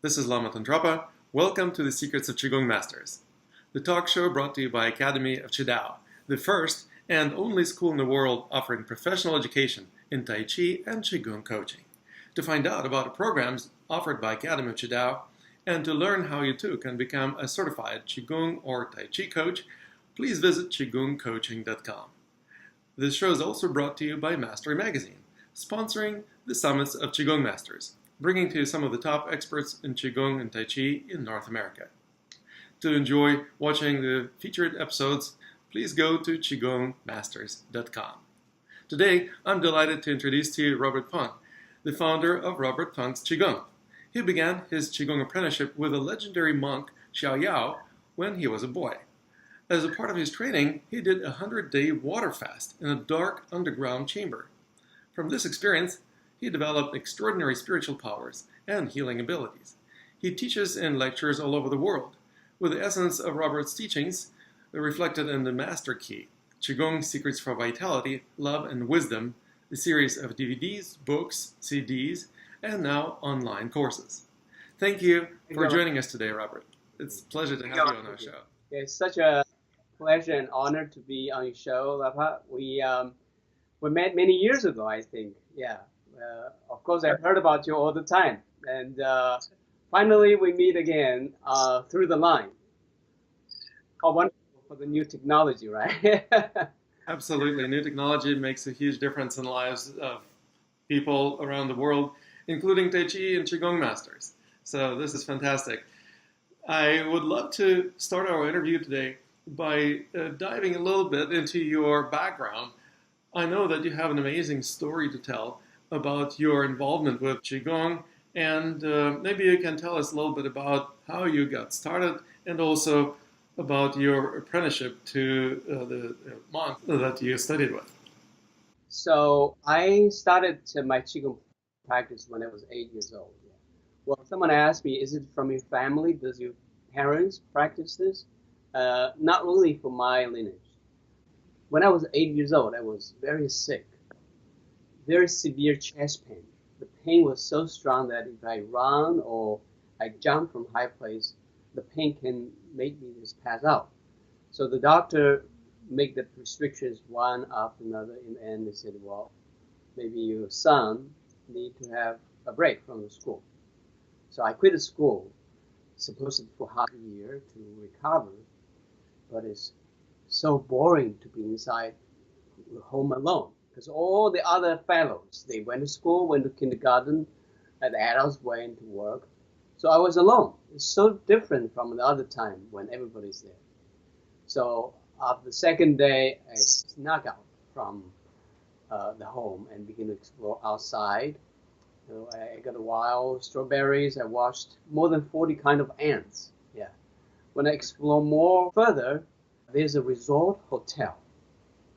This is Lama Tantrapa. Welcome to the Secrets of Qigong Masters, the talk show brought to you by Academy of Qidao, the first and only school in the world offering professional education in Tai Chi and Qigong coaching. To find out about the programs offered by Academy of Qidao and to learn how you too can become a certified Qigong or Tai Chi coach, please visit qigongcoaching.com. This show is also brought to you by Mastery Magazine, sponsoring the Summits of Qigong Masters, bringing to you some of the top experts in Qigong and Tai Chi in North America. To enjoy watching the featured episodes, please go to qigongmasters.com. Today, I'm delighted to introduce to you Robert Peng, the founder of Robert Peng's Qigong. He began his Qigong apprenticeship with a legendary monk, Xiao Yao, when he was a boy. As a part of his training, he did a 100-day water fast in a dark underground chamber. From this experience, he developed extraordinary spiritual powers and healing abilities. He teaches in lectures all over the world, with the essence of Robert's teachings reflected in the Master Key, Qigong Secrets for Vitality, Love, and Wisdom, a series of DVDs, books, CDs, and now online courses. Thank you for joining us today, Robert. It's a pleasure to have you on our show. It's such a pleasure and honor to be on your show, Lapa. We met many years ago, I think. Yeah. Of course, I've heard about you all the time. And finally, we meet again through the line. How wonderful for the new technology, right? Absolutely. New technology makes a huge difference in the lives of people around the world, including Tai Chi and Qigong masters. So this is fantastic. I would love to start our interview today by diving a little bit into your background. I know that you have an amazing story to tell about your involvement with Qigong, and maybe you can tell us a little bit about how you got started and also about your apprenticeship to the monk that you studied with. So I started my Qigong practice when I was 8 years old. Well, someone asked me, is it from your family? Does your parents practice this? Not really for my lineage. When I was 8 years old, I was very sick, very severe chest pain. The pain was so strong that if I run or I jump from high place, the pain can make me just pass out. So the doctor made the restrictions one after another. In the end, they said, well, maybe your son need to have a break from the school. So I quit the school, supposedly for half a year to recover, but it's so boring to be inside home alone. Because all the other fellows, they went to school, went to kindergarten, and the adults went to work. So I was alone. It's so different from the other time when everybody's there. So after the second day, I snuck out from the home and began to explore outside. I got wild strawberries. I watched more than 40 kind of ants. Yeah. When I explore more further, there's a resort hotel.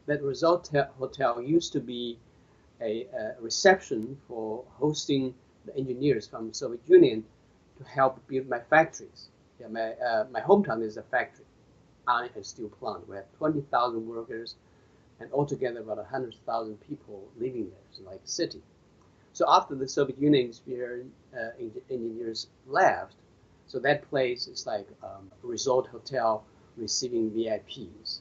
That resort hotel used to be a reception for hosting the engineers from the Soviet Union to help build my factories. Yeah, my hometown is a factory, iron and steel plant. We have 20,000 workers and altogether about 100,000 people living there. It's like a city. So after the Soviet Union engineers left, so that place is like a resort hotel receiving VIPs.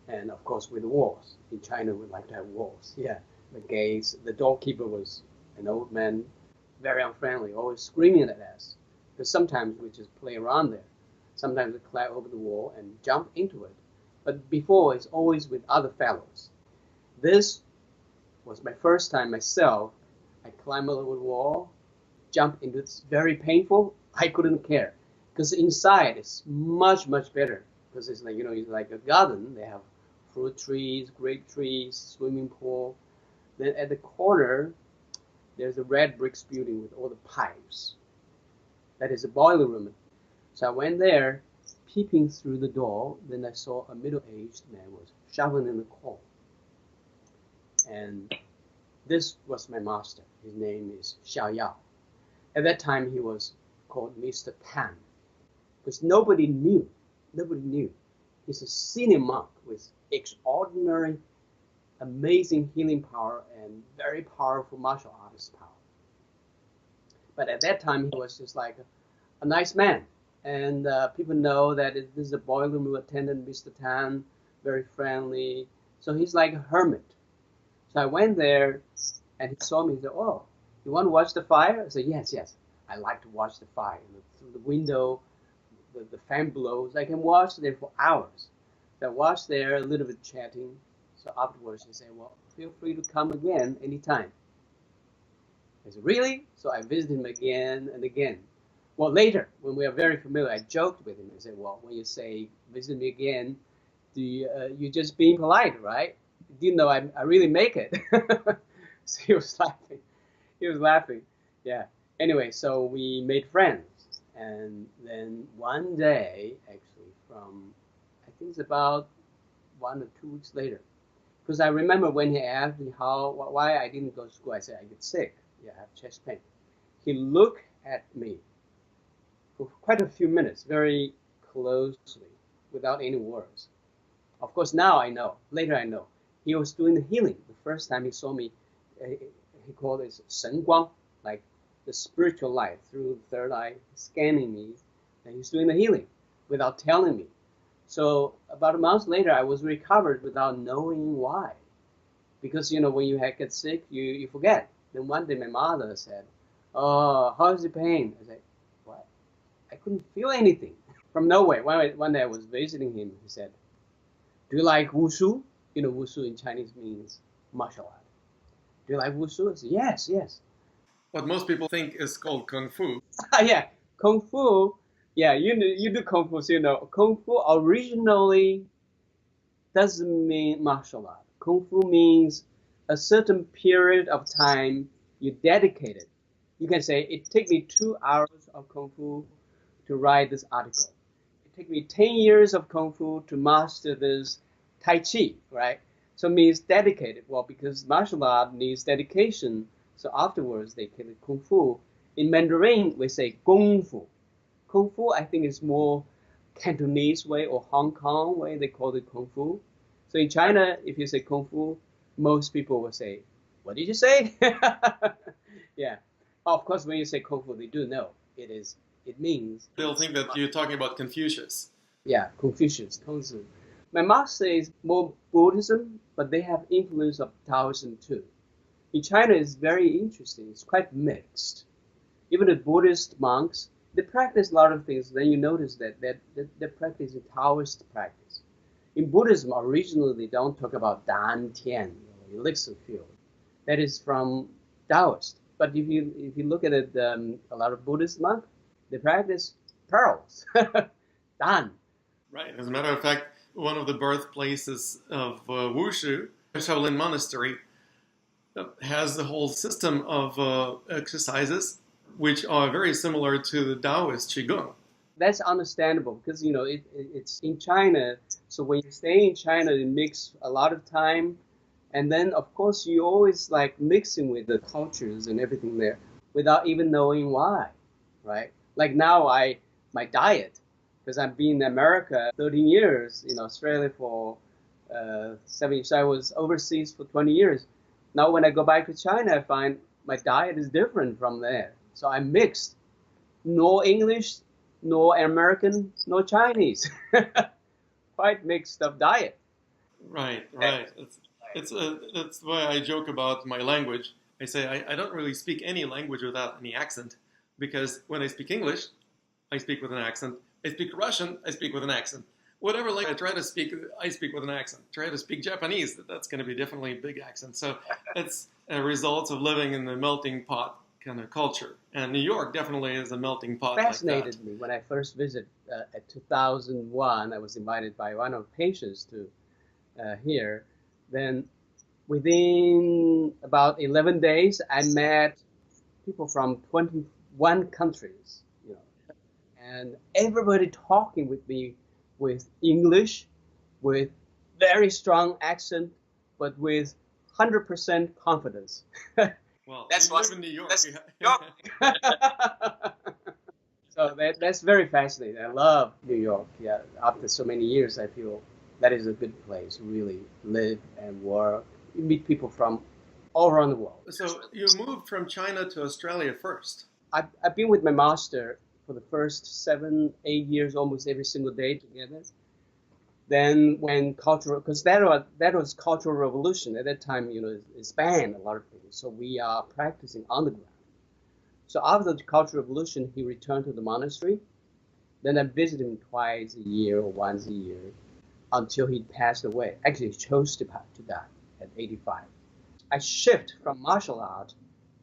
And of course with walls. In China we like to have walls. Yeah, the gates, the doorkeeper was an old man, very unfriendly, always screaming at us. Because sometimes we just play around there. Sometimes we climb over the wall and jump into it. But before, it's always with other fellows. This was my first time myself. I climbed over the wall, jumped into it. It's very painful. I couldn't care. Because inside, it's much, much better. Because it's like, it's like a garden. They have fruit trees, grape trees, swimming pool. Then at the corner, there's a red bricks building with all the pipes. That is a boiler room. So I went there, peeping through the door. Then I saw a middle-aged man was shoveling in the coal. And this was my master. His name is Xiao Yao. At that time, he was called Mr. Tan. Because nobody knew. He's a senior monk with extraordinary, amazing healing power and very powerful martial artist power. But at that time, he was just like a nice man. And people know that this is a boiler room attendant, Mr. Tan, very friendly. So he's like a hermit. So I went there, and he saw me. He said, "Oh, you want to watch the fire?" I said, "Yes, yes. I like to watch the fire. Through the window, the fan blows. I can watch there for hours." So I watched there, a little bit chatting. So afterwards, he said, "Well, feel free to come again anytime." I said, "Really?" So I visited him again and again. Well, later, when we are very familiar, I joked with him. I said, "Well, when you say visit me again, you're just being polite, right? Do you know I really make it?" So he was laughing. He was laughing. Yeah. Anyway, so we made friends. And then one day, actually, I think it's about 1 or 2 weeks later, because I remember when he asked me why I didn't go to school, I said, "I get sick. Yeah, I have chest pain." He looked at me for quite a few minutes, very closely, without any words. Of course, now I know. Later I know. He was doing the healing. The first time he saw me, he called it 神光, like the spiritual light through the third eye, scanning me. And he's doing the healing without telling me. So about a month later, I was recovered without knowing why. Because, when you get sick, you forget. Then one day my mother said, "Oh, how's the pain?" I said, "What? I couldn't feel anything." From nowhere, one day I was visiting him. He said, "Do you like wushu?" Wushu in Chinese means martial art. "Do you like wushu?" I said, "Yes, yes." What most people think is called kung fu. Yeah, kung fu. Yeah, you do kung fu, so kung fu originally doesn't mean martial art. Kung fu means a certain period of time you dedicate it. You can say, "It took me 2 hours of kung fu to write this article. It took me 10 years of kung fu to master this tai chi," right? So it means dedicated. Well, because martial art needs dedication, so afterwards they call it kung fu. In Mandarin, we say gong fu. Kung fu, I think, is more Cantonese way or Hong Kong way. They call it kung fu. So in China, if you say kung fu, most people will say, "What did you say?" Yeah. Of course, when you say kung fu, they do know it means. They'll think that you're talking about Confucius. Yeah, Confucius, Kongzi. My master is more Buddhism, but they have influence of Taoism too. In China, it's very interesting. It's quite mixed. Even the Buddhist monks, they practice a lot of things. Then you notice that they practice a Taoist practice. In Buddhism, originally they don't talk about Dan Tian, elixir field. That is from Taoist. But if you look at it, a lot of Buddhist monks, they practice pearls, Dan. Right. As a matter of fact, one of the birthplaces of Wushu, Shaolin Monastery, has the whole system of exercises which are very similar to the Taoist Qigong. That's understandable because it's in China. So when you stay in China, it makes a lot of time, and then of course you always like mixing with the cultures and everything there without even knowing why, right? Like now my diet, because I've been in America 13 years, in Australia for 7 years. So I was overseas for 20 years. Now when I go back to China, I find my diet is different from there. So I'm mixed. No English, no American, no Chinese. Quite mixed up diet. Right, right. That's why I joke about my language. I say I don't really speak any language without any accent because when I speak English, I speak with an accent. I speak Russian, I speak with an accent. Whatever language I try to speak, I speak with an accent. Try to speak Japanese, that's going to be definitely a big accent. So that's a result of living in the melting pot kind of culture. And New York definitely is a melting pot Fascinated like that. me when I first visited at 2001. I was invited by one of the patients to here. Then within about 11 days, I met people from 21 countries, and everybody talking with me with English, with very strong accent, but with 100% confidence. Well, That's you live in New York. That's New York. So that's very fascinating. I love New York. Yeah, after so many years, I feel that is a good place to really live and work. You meet people from all around the world. So you moved from China to Australia first. I've been with my master for the first 7, 8 years, almost every single day together. Then when cultural, because that was cultural revolution at that time, it's banned a lot of things. So we are practicing on the ground. So after the cultural revolution, he returned to the monastery. Then I visited him twice a year or once a year until he passed away. Actually, he chose to die at 85. I shift from martial art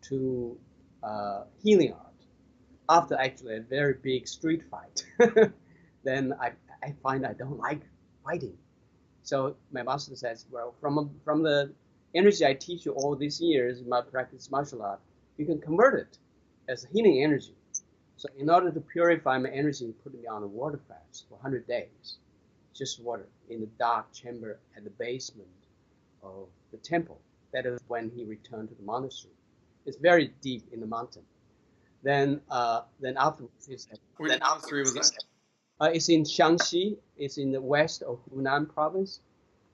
to healing art after actually a very big street fight. Then I find I don't like fighting. So my master says, well, from the energy I teach you all these years in my practice martial art, you can convert it as healing energy. So in order to purify my energy, he put me on a water fast for 100 days. Just water in the dark chamber at the basement of the temple. That is when he returned to the monastery. It's very deep in the mountain. Then afterwards, he said, Which monastery was that? It's in Shaanxi. It's in the west of Hunan province,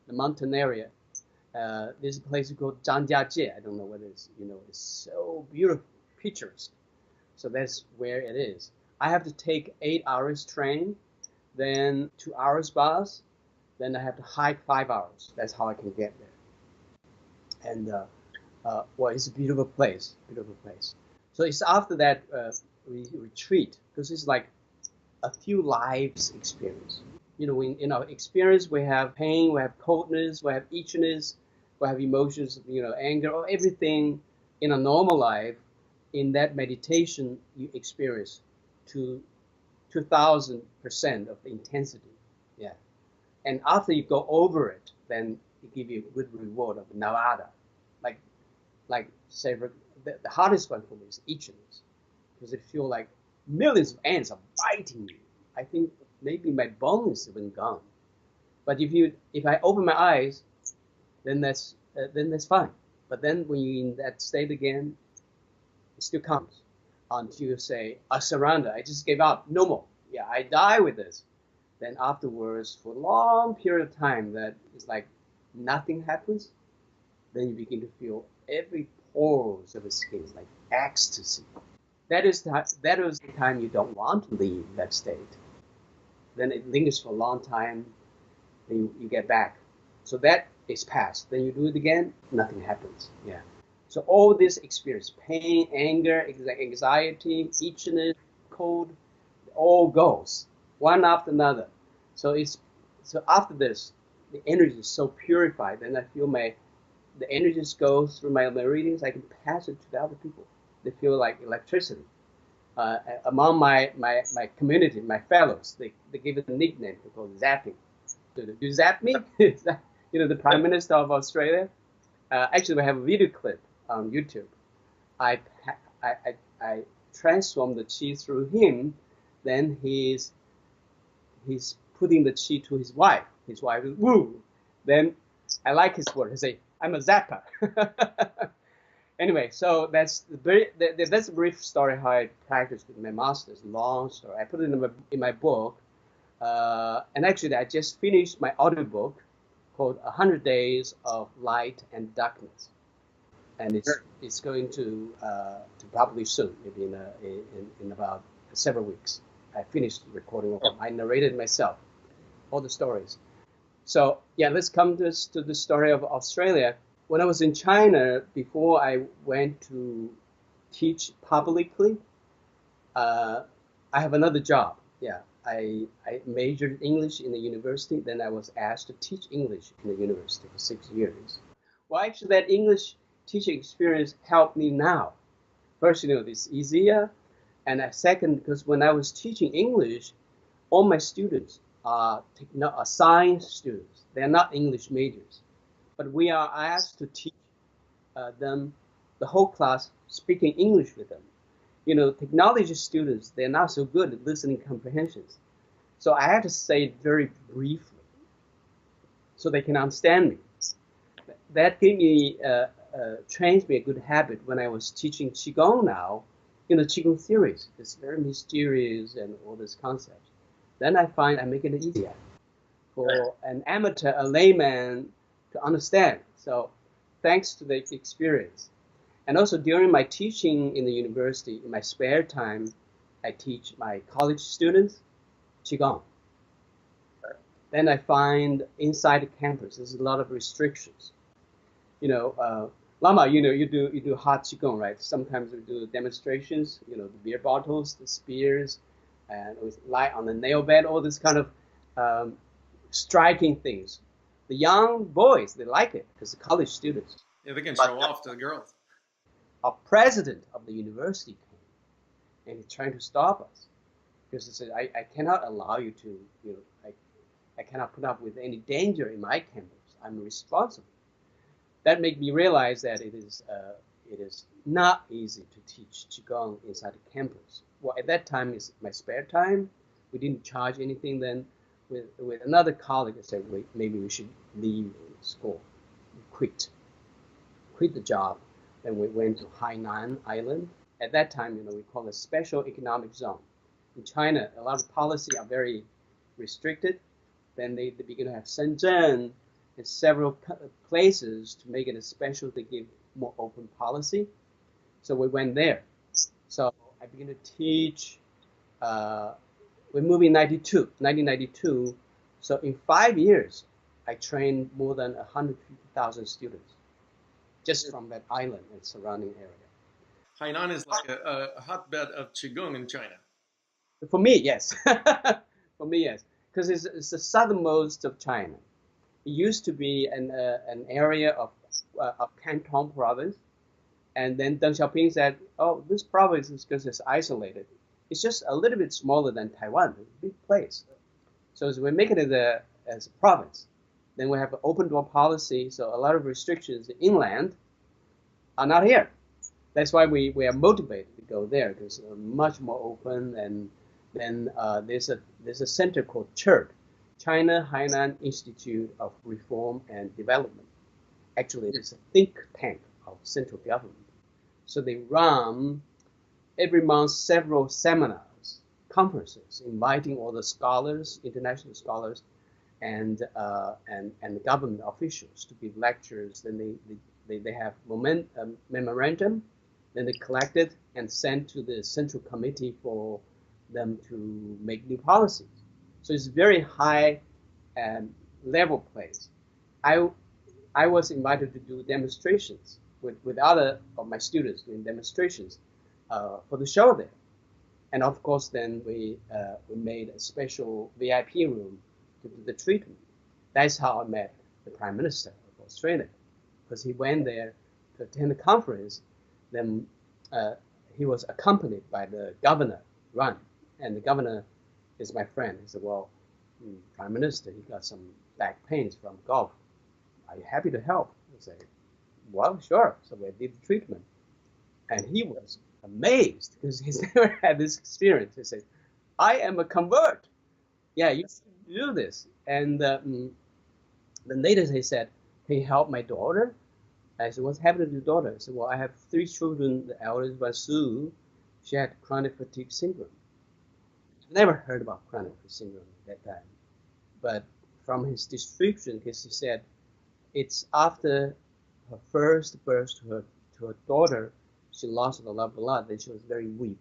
the mountain area. There's a place called Zhangjiajie. I don't know what it is. It's so beautiful, picturesque. So that's where it is. I have to take 8 hours train, then 2 hours bus, then I have to hike 5 hours. That's how I can get there. And well, it's a beautiful place, beautiful place. So it's after that retreat, because it's like a few lives experience. In our experience, we have pain, we have coldness, we have itchiness, we have emotions, anger, or everything in a normal life. In that meditation, you experience 2,000% of the intensity. Yeah. And after you go over it, then it gives you a good reward of nirvana. Like say, the hardest one for me is itchiness, because it feels like millions of ants are biting you. I think maybe my bones have been gone. But if I open my eyes, then that's fine. But then when you're in that state again, it still comes until you say, I surrender, I just gave up, no more. Yeah, I die with this. Then afterwards, for a long period of time, that is like nothing happens. Then you begin to feel every pores of the skin is like ecstasy. That is the time you don't want to leave that state. Then it lingers for a long time. Then you get back. So that is past. Then you do it again, nothing happens. Yeah. So all this experience, pain, anger, anxiety, itchiness, cold, all goes one after another. So after this, the energy is so purified, and I feel the energy just goes through my meridians. I can pass it to the other people. They feel like electricity. Among my community, my fellows, they give it a nickname called zapping. Do you zap me? The Prime Minister of Australia. Actually, we have a video clip on YouTube. I transform the qi through him. Then he's putting the qi to his wife. His wife is woo. Then I like his word. He say, I'm a zapper. Anyway, so that's a brief story how I practiced with my masters. Long story. I put it in my book. And actually, I just finished my audiobook called 100 Days of Light and Darkness. And it's going to publish soon, maybe in about several weeks. I finished recording all. I narrated myself, all the stories. So yeah, let's come to the story of Australia. When I was in China, before I went to teach publicly, I have another job. Yeah, I majored English in the university. Then I was asked to teach English in the university for 6 years. Well, actually, that English teaching experience helped me now. First, it's easier. And second, because when I was teaching English, all my students are science students. They're not English majors. But we are asked to teach them, the whole class, speaking English with them. Technology students, they're not so good at listening comprehensions. So I had to say it very briefly so they can understand me. That gave me, trained me a good habit when I was teaching Qigong now. Qigong theories, it's very mysterious and all these concepts. Then I find I'm making it easier for an amateur, a layman, to understand. So thanks to the experience. And also during my teaching in the university, in my spare time, I teach my college students Qigong. Then I find inside the campus there's a lot of restrictions. Lama, you do hot Qigong, right? Sometimes we do demonstrations, the beer bottles, the spears, and we lie on the nail bed, all this kind of um, striking things. The young boys, they like it because the college students. Yeah, they can show off to the girls. Our president of the university came and he's trying to stop us because he said, I cannot allow you to, I cannot put up with any danger in my campus. I'm responsible. That made me realize that it is not easy to teach Qigong inside the campus. Well, at that time, it's my spare time. We didn't charge anything then. With another colleague, I said, wait, maybe we should leave school, quit the job. Then we went to Hainan Island. At that time, we call it special economic zone. In China, a lot of policy are very restricted. Then they begin to have Shenzhen and several places to make it a special to give more open policy. So we went there. So I began to teach. We moved in 1992. So in 5 years, I trained more than 150,000 students just from that island and surrounding area. Hainan is like a hotbed of Qigong in China. For me, yes. For me, yes. Because it's the southernmost of China. It used to be an area of Canton province. And then Deng Xiaoping said, oh, this province is because it's isolated. It's just a little bit smaller than Taiwan, a big place. So as we make it as a province, then we have an open door policy. So a lot of restrictions inland are not here. That's why we are motivated to go there because it's much more open. And then there's a center called CHIRT, China Hainan Institute of Reform and Development. Actually, it's a think tank of central government. So they run every month several seminars, conferences, inviting all the scholars, international scholars, and the government officials to give lectures. Then they have memorandum, then they collect it and send to the central committee for them to make new policies. So it's a very high level place. I was invited to do demonstrations with other of my students doing demonstrations for the show there. And of course, then we made a special VIP room to do the treatment. That's how I met the Prime Minister of Australia, because he went there to attend the conference. Then he was accompanied by the governor, Ran, and the governor is my friend. He said, well, Prime Minister, he got some back pains from golf. Are you happy to help? I said, well, sure. So we did the treatment. And he was amazed because he's never had this experience. He said, I am a convert. Yeah, you should do this. And then later he said, can you help my daughter? I said, what's happened to your daughter? I said, well, I have 3 children. The eldest was Sue. She had chronic fatigue syndrome. I've never heard about chronic fatigue syndrome at that time. But from his description, because he said, it's after her first birth to her daughter, she lost a lot of blood, and she was very weak.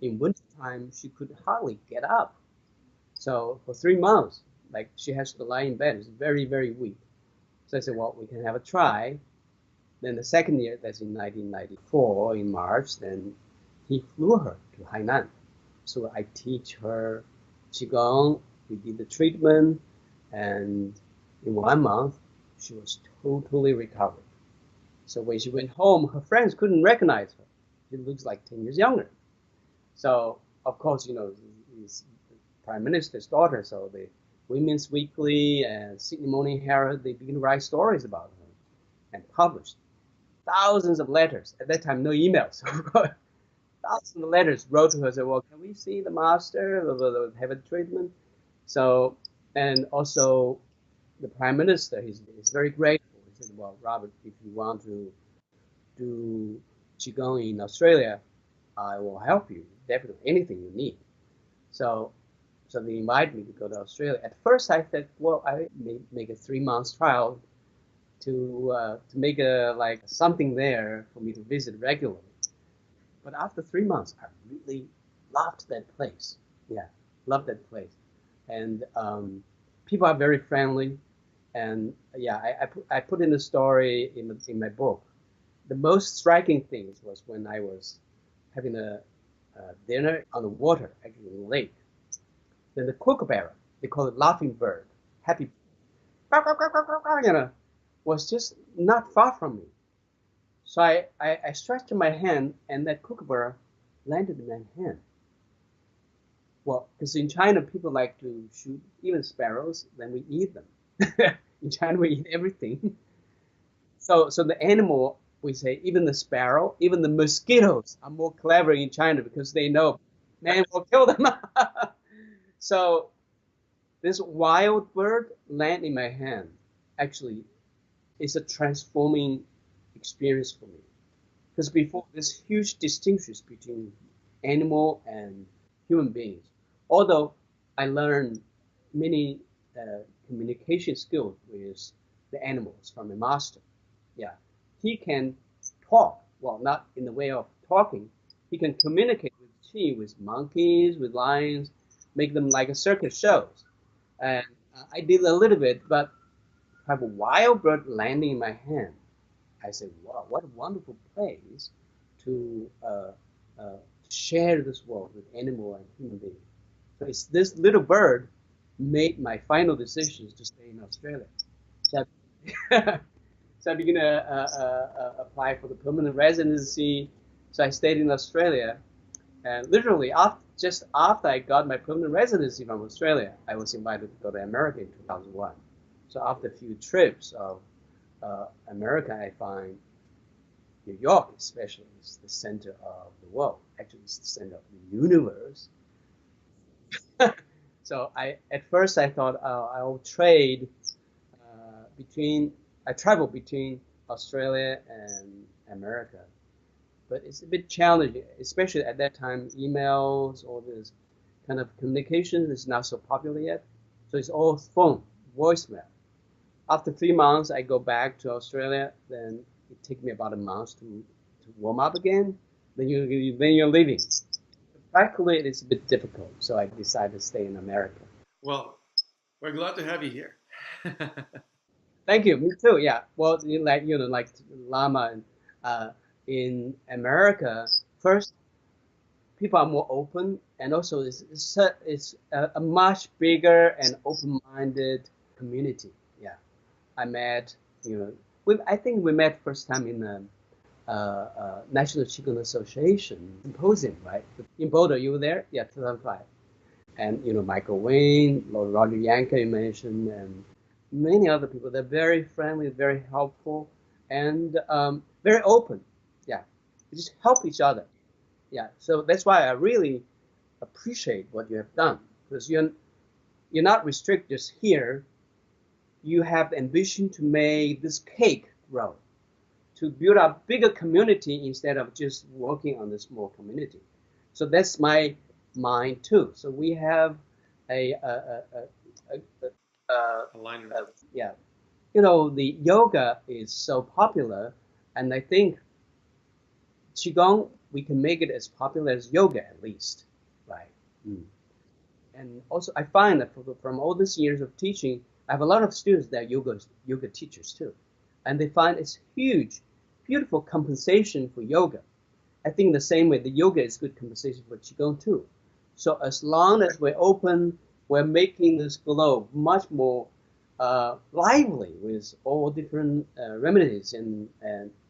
In wintertime, she could hardly get up. So for 3 months, like she has to lie in bed. It's very, very weak. So I said, well, we can have a try. Then the second year, that's in 1994, in March, then he flew her to Hainan. So I teach her Qigong. We did the treatment, and in 1 month, she was totally recovered. So when she went home, her friends couldn't recognize her. She looks like 10 years younger. So, of course, he's Prime Minister's daughter, so the Women's Weekly and Sydney Morning Herald, they begin to write stories about her and published thousands of letters. At that time, no emails. Thousands of letters wrote to her, said, well, can we see the master, have a treatment? So, and also the Prime Minister, he's very grateful. He said, well, Robert, if you want to do Qigong in Australia, I will help you, definitely, anything you need. So they invited me to go to Australia. At first, I said, well, I may make a 3 months trial to make like something there for me to visit regularly. But after 3 months, I really loved that place. Yeah, loved that place. And people are very friendly. And yeah, I put in the story in my book. The most striking things was when I was having a dinner on the water, actually in the lake. Then the kookaburra, they call it laughing bird, happy, you know, was just not far from me. So I stretched my hand, and that kookaburra landed in my hand. Well, because in China, people like to shoot even sparrows, then we eat them. In China, we eat everything. So the animal, we say, even the sparrow, even the mosquitoes are more clever in China because they know man will kill them. So this wild bird land in my hand actually is a transforming experience for me. Because before, there's huge distinctions between animal and human beings. Although I learned many communication skills with the animals from a master. Yeah, he can talk. Well, not in the way of talking. He can communicate with chi, with monkeys, with lions, make them like a circus shows. And I did a little bit, but have a wild bird landing in my hand. I said, wow, what a wonderful place to share this world with animal and human beings. So it's this little bird made my final decisions to stay in Australia. So I, so I began to apply for the permanent residency. So I stayed in Australia. And literally, just after I got my permanent residency from Australia, I was invited to go to America in 2001. So after a few trips of America, I find New York especially is the center of the world. Actually, it's the center of the universe. So at first I thought I'll trade between, I travel between Australia and America. But it's a bit challenging, especially at that time, emails, all this kind of communication is not so popular yet. So it's all phone, voicemail. After 3 months, I go back to Australia. Then it takes me about a month to warm up again. Then you're leaving. Practically, it's a bit difficult. So I decided to stay in America. Well, we're glad to have you here. Thank you. Me too. Yeah. Well, like Lama in America, first people are more open, and also it's a much bigger and open-minded community. Yeah. I met, I think we met first time in the National Qigong Association symposium, right? In Boulder, you were there? Yeah, 2005. And, Michael Wayne, Roger Yanker, you mentioned, and many other people. They're very friendly, very helpful, and very open. Yeah, we just help each other. Yeah, so that's why I really appreciate what you have done, because you're not restricted just here. You have the ambition to make this cake grow, to build a bigger community instead of just working on the small community. So that's my mind too. So we have a Alignment. yeah. The yoga is so popular, and I think Qigong, we can make it as popular as yoga at least, right? Mm. And also, I find that from all these years of teaching, I have a lot of students that are yoga teachers too, and they find it's huge, beautiful compensation for yoga. I think the same way the yoga is good compensation for Qigong too. So as long as we're open, we're making this globe much more lively with all different remedies and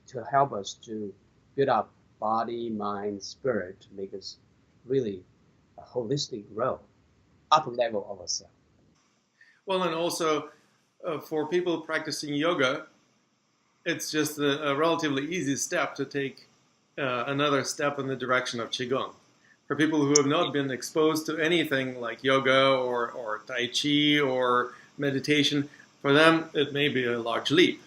to help us to build up body, mind, spirit, to make us really holistic grow, up level of ourselves. Well, and also for people practicing yoga, it's just a relatively easy step to take another step in the direction of Qigong. For people who have not been exposed to anything like yoga or Tai Chi or meditation, for them it may be a large leap.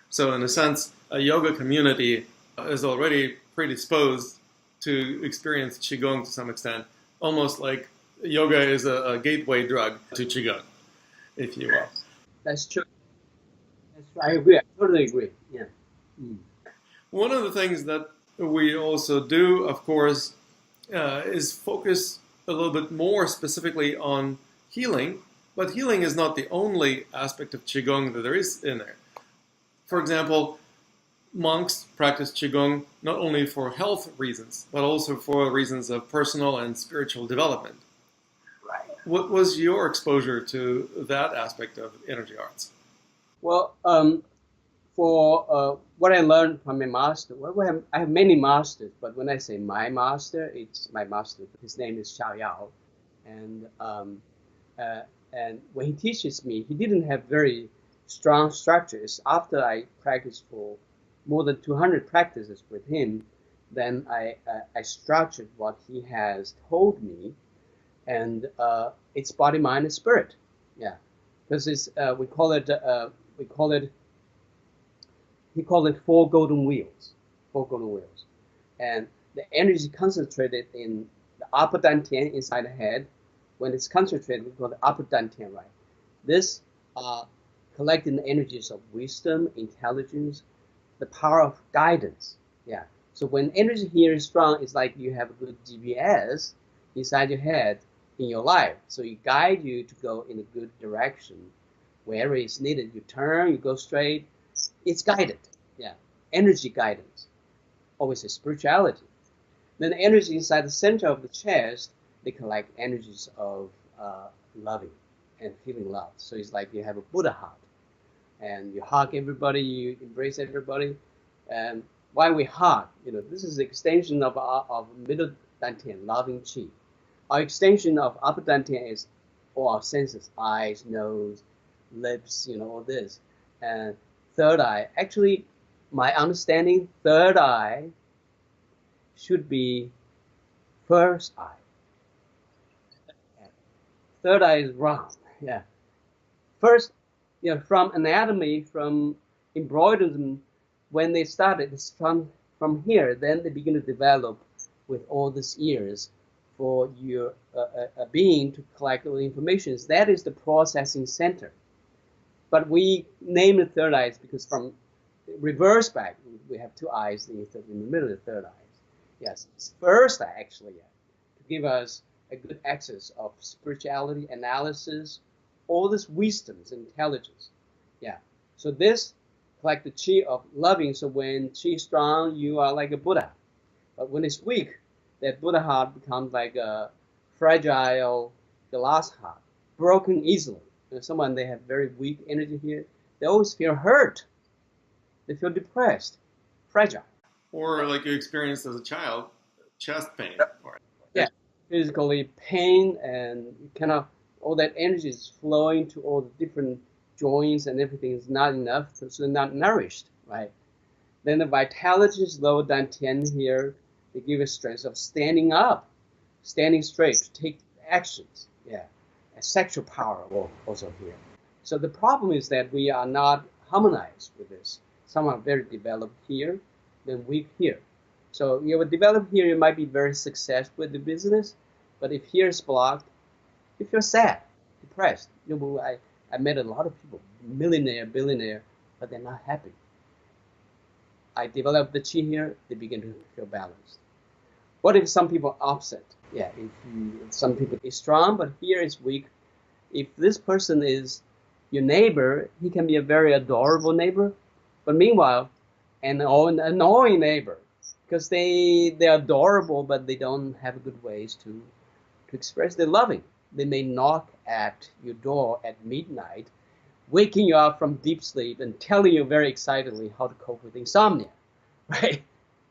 So in a sense, a yoga community is already predisposed to experience Qigong to some extent, almost like yoga is a gateway drug to Qigong, if you will. That's true. I agree. I totally agree. Yeah. Mm. One of the things that we also do, of course, is focused a little bit more specifically on healing, but healing is not the only aspect of Qigong that there is in there. For example, monks practice Qigong not only for health reasons, but also for reasons of personal and spiritual development. Right. What was your exposure to that aspect of energy arts? Well, for what I learned from my master, well, I have many masters, but when I say my master, it's my master. His name is Xiao Yao, and when he teaches me, he didn't have very strong structures. After I practiced for more than 200 practices with him, then I structured what he has told me, and it's body, mind, and spirit. Yeah, because it's we call it he called it four golden wheels, and the energy is concentrated in the upper dantian inside the head. When it's concentrated, we call it upper dantian, right? This collecting the energies of wisdom, intelligence, the power of guidance. Yeah. So when energy here is strong, it's like you have a good GPS inside your head in your life. So it guides you to go in a good direction. Wherever it's needed, you turn, you go straight. It's guided. Yeah. Energy guidance. Always a spirituality. Then the energy inside the center of the chest, they collect energies of loving and feeling love. So it's like you have a Buddha heart. And you hug everybody, you embrace everybody. And why we hug? This is the extension of middle dantian, loving chi. Our extension of upper dantian is all our senses, eyes, nose, lips, all this. And third eye, actually, my understanding, third eye should be first eye. Third eye is wrong. Yeah. First, from anatomy, from embroidery, when they started, it's from here, then they begin to develop with all these years for your a being to collect all the information. That is the processing center. But we name it third eyes because from reverse back, we have two eyes in the middle of the third eyes. Yes, it's first eye actually, to give us a good access of spirituality, analysis, all this wisdoms, intelligence. Yeah. So this like the chi of loving. So when chi is strong, you are like a Buddha. But when it's weak, that Buddha heart becomes like a fragile glass heart, broken easily. Someone they have very weak energy here, they always feel hurt. They feel depressed, fragile. Or like you experienced as a child, chest pain. Yeah, physically pain, and you cannot, all that energy is flowing to all the different joints and everything is not enough, so they're not nourished, right? Then the vitality is lower than 10 here. They give us strength of standing up, standing straight to take actions. Yeah, and sexual power also here. So the problem is that we are not harmonized with this. Some are very developed here, then weak here. So you have developed here, you might be very successful with the business, but if here is blocked, you feel sad, depressed. I met a lot of people, millionaire, billionaire, but they're not happy. I developed the chi here, they begin to feel balanced. What if some people are upset? Yeah, some people is strong, but here is weak. If this person is your neighbor, he can be a very adorable neighbor, but meanwhile, an annoying neighbor, because they're adorable, but they don't have good ways to express their loving. They may knock at your door at midnight, waking you up from deep sleep and telling you very excitedly how to cope with insomnia, right?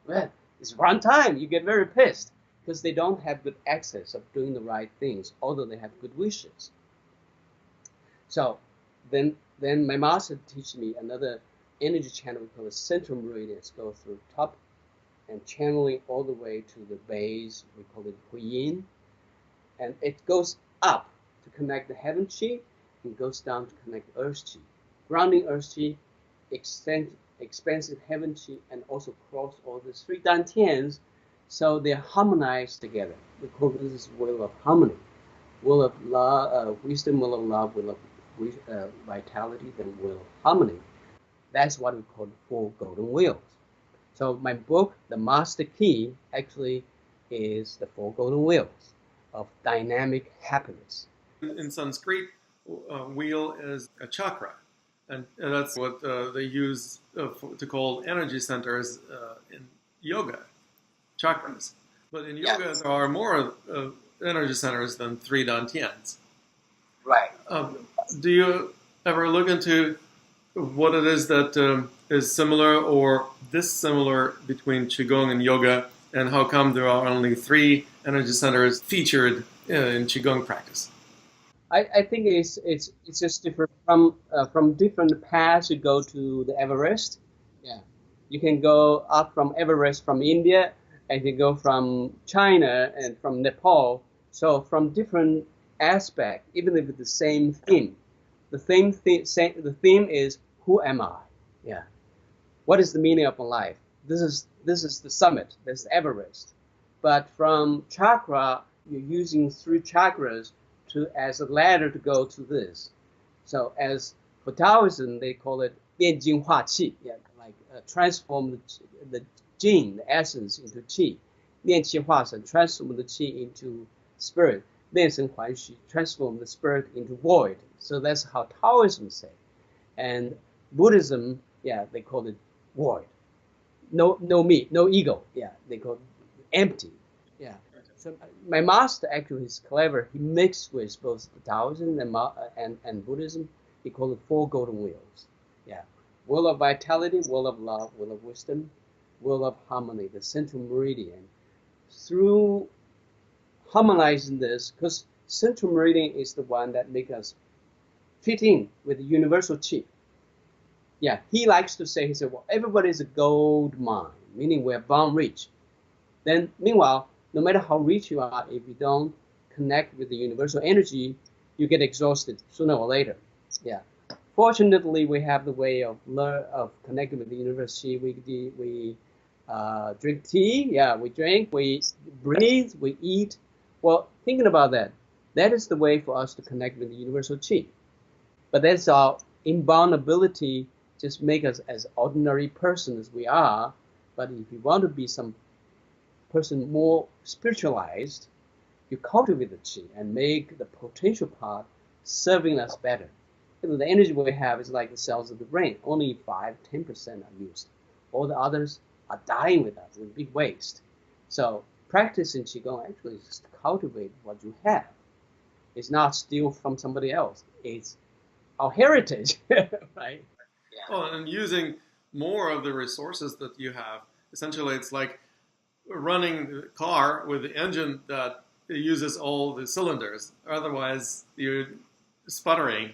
Well, it's wrong time. You get very pissed because they don't have good access of doing the right things, although they have good wishes. So then my master teach me another energy channel we call the central meridians, go through top and channeling all the way to the base. We call it Huiyin, and it goes up to connect the heaven chi and goes down to connect earth chi, grounding earth chi, expansive heaven chi, and also cross all the three dantians, so they're harmonized together. We call this will of harmony, will of love, wisdom, will of love, will of vitality, then will of harmony. That's what we call the four golden wheels. So my book, The Master Key, actually is the four golden wheels of dynamic happiness. In Sanskrit, wheel is a chakra, and that's what they use to call energy centers in yoga, chakras. But in yoga, Yes. there are more energy centers than three dantians. Right. Do you ever look into what it is that is similar or dissimilar between Qigong and yoga, and how come there are only three energy centers featured in Qigong practice? I think it's just different from different paths. You go to the Everest. Yeah, you can go up from Everest from India, and you go from China and from Nepal. So from different aspect, even if it's the same theme, the theme is who am I? Yeah, what is the meaning of my life? This is the summit. This is Everest. But from chakra, you're using three chakras to as a ladder to go to this. So as for Taoism, they call it 炼精化气, yeah, like transform the jing, the essence, into qi. 炼气化神, transform the qi into spirit. 炼神还虚, transform the spirit into void. So that's how Taoism say. And Buddhism, yeah, they call it void. No me, no ego. Yeah, they call it empty. Yeah. So my master actually is clever. He mixed with both the Taoism and Buddhism. He called it four golden wheels. Yeah, wheel of vitality, wheel of love, wheel of wisdom, wheel of harmony, the central meridian. Through harmonizing this, because central meridian is the one that makes us fit in with the universal chi. Yeah, he likes to say, he said, well, everybody is a gold mine, meaning we're born rich. Then, meanwhile, no matter how rich you are, if you don't connect with the universal energy, you get exhausted sooner or later. Yeah. Fortunately, we have the way of connecting with the universal chi. We drink tea. Yeah, we drink. We breathe. We eat. Well, thinking about that, that is the way for us to connect with the universal chi. But that's our inbound ability. Just make us as ordinary persons as we are. But if you want to be some person more spiritualized, you cultivate the qi and make the potential part serving us better. The energy we have is like the cells of the brain. Only 5–10% are used. All the others are dying with us in big waste. So practicing Qigong actually is just to cultivate what you have. It's not steal from somebody else. It's our heritage, right? Yeah. Oh, and using more of the resources that you have. Essentially, it's like running a car with the engine that uses all the cylinders. Otherwise, you're sputtering.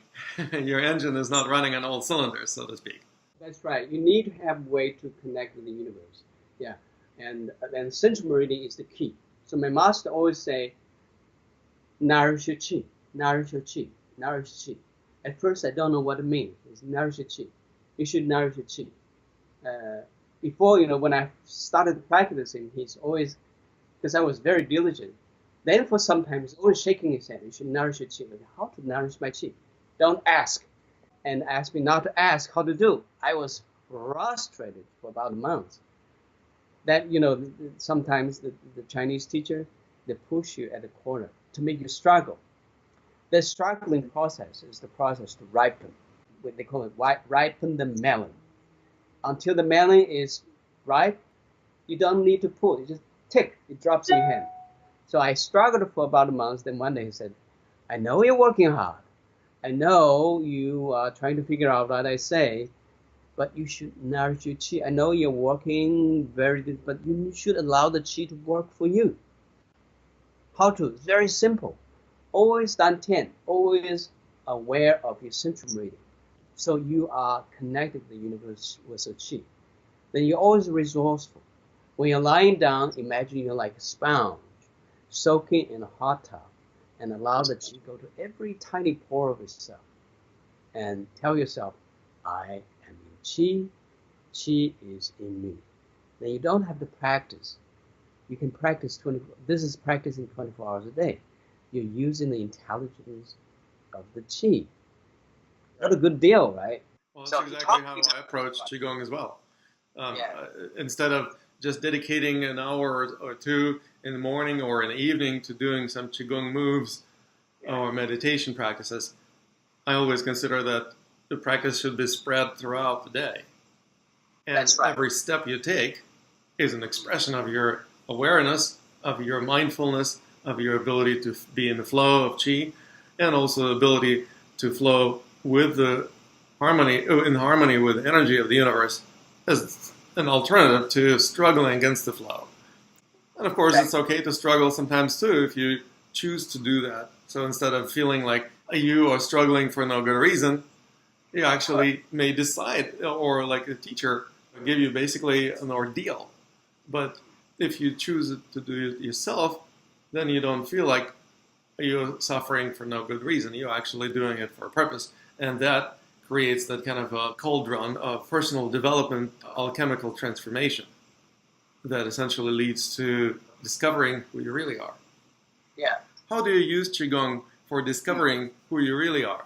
Your engine is not running on all cylinders, so to speak. That's right. You need to have a way to connect with the universe. Yeah. And then central meridian is the key. So my master always say, nourish your chi, nourish your chi, nourish chi. At first, I don't know what it means. It's nourish your chi. You should nourish your chi. Before, when I started practicing, he's always, because I was very diligent. Then for some time, he's always shaking his head. You should nourish your chi. Like, how to nourish my chi? Don't ask. And ask me not to ask how to do. I was frustrated for about a month. That, sometimes the Chinese teacher, they push you at the corner to make you struggle. The struggling process is the process to ripen. They call it ripen the melon. Until the melon is ripe, you don't need to pull. You just tick, it drops in your hand. So I struggled for about a month. Then one day he said, I know you're working hard. I know you are trying to figure out what I say, but you should nourish your chi. I know you're working very good, but you should allow the chi to work for you. How to? It's very simple. Always dantian, always aware of your central meridian. So you are connected with the universe with a chi. Then you're always resourceful. When you're lying down, imagine you're like a sponge, soaking in a hot tub, and allow the chi go to every tiny pore of yourself. And tell yourself, I am in chi, chi is in me. Then you don't have to practice. You can practice 24. This is practicing 24 hours a day. You're using the intelligence of the chi. What a good deal, right? Well, that's exactly how I approach Qigong as well. Yeah. Instead of just dedicating an hour or two in the morning or in the evening to doing some Qigong moves or meditation practices, I always consider that the practice should be spread throughout the day. And That's right. every step you take is an expression of your awareness, of your mindfulness, of your ability to be in the flow of qi, and also the ability to flow with the harmony, in harmony with the energy of the universe as an alternative to struggling against the flow. And of course, it's okay to struggle sometimes too if you choose to do that. So instead of feeling like you are struggling for no good reason, you actually may decide, or like a teacher give you basically an ordeal. But if you choose to do it yourself, then you don't feel like you're suffering for no good reason. You're actually doing it for a purpose. And that creates that kind of a cauldron of personal development, alchemical transformation that essentially leads to discovering who you really are. Yeah. How do you use Qigong for discovering who you really are?